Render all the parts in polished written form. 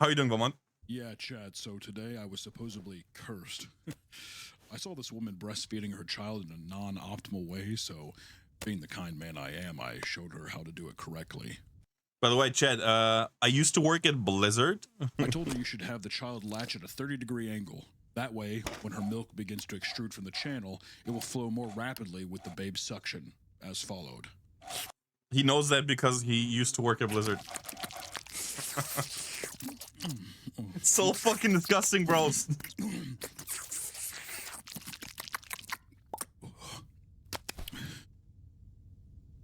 How you doing, Beaumont? Yeah, Chad, so today I was supposedly cursed. I saw this woman breastfeeding her child in a non optimal way, so being the kind man I am, I showed her how to do it correctly. By the way, Chad, I used to work at Blizzard. I told her you should have the child latch at a 30-degree angle. That way, when her milk begins to extrude from the channel, it will flow more rapidly with the babe's suction, as followed. He knows that because he used to work at Blizzard. It's so fucking disgusting, bros.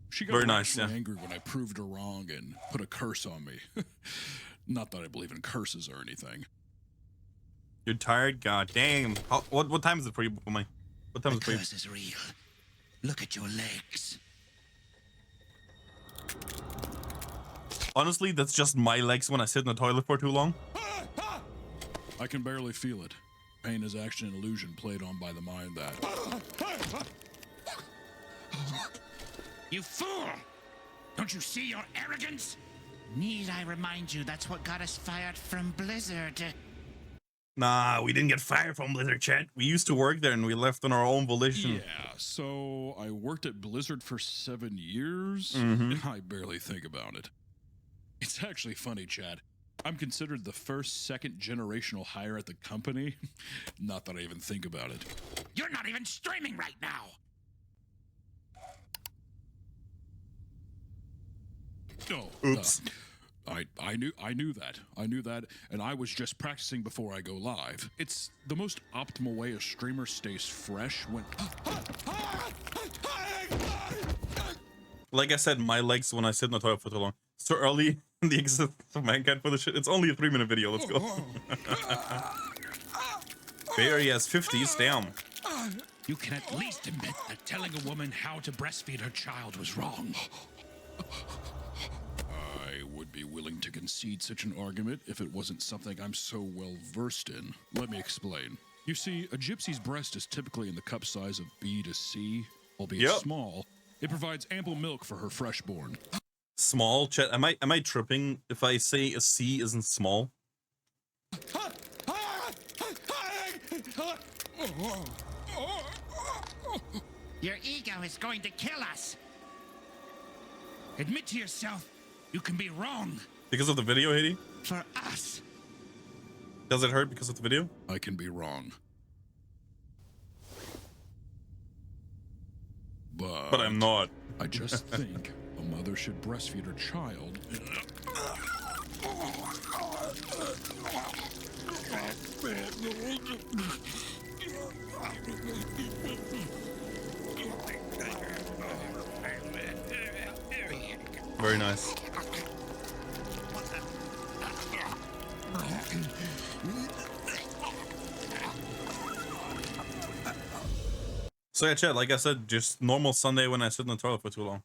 She got Very nice, yeah. angry when I proved her wrong and put a curse on me. Not that I believe in curses or anything. You're tired? God damn. What time is it for you, Beaumont? What time is it for you? The curse is real. Look at your legs. Honestly, that's just my legs when I sit in the toilet for too long. I can barely feel it. Pain is actually an illusion played on by the mind that... You fool! Don't you see your arrogance? Need I remind you that's what got us fired from Blizzard? Nah, we didn't get fired from Blizzard, Chad. We used to work there and we left on our own volition. Yeah, so I worked at Blizzard for 7 years. I barely think about it. It's actually funny, Chad. I'm considered the first second generational hire at the company. Not that I even think about it. You're not even streaming right now! No. Oops. I knew that, and I was just practicing before I go live. It's the most optimal way a streamer stays fresh when... Like I said, my legs when I sit in the toilet for too long. It's too early in the existence of mankind for the shit. It's only a 3-minute video. Let's go. Barry has 50s. Damn. You can at least admit that telling a woman how to breastfeed her child was wrong. I would be willing to concede such an argument if it wasn't something I'm so well versed in. Let me explain. You see, a gypsy's breast is typically in the cup size of B to C, albeit small. It provides ample milk for her freshborn. Small, Chat. Am I tripping if I say a C isn't small? Your ego is going to kill us. Admit to yourself, you can be wrong. Because of the video, Haiti? For us. Does it hurt because of the video? I can be wrong. But I'm not. I just think a mother should breastfeed her child. Very nice. So yeah, Chad, like I said, just normal Sunday when I sit in the toilet for too long.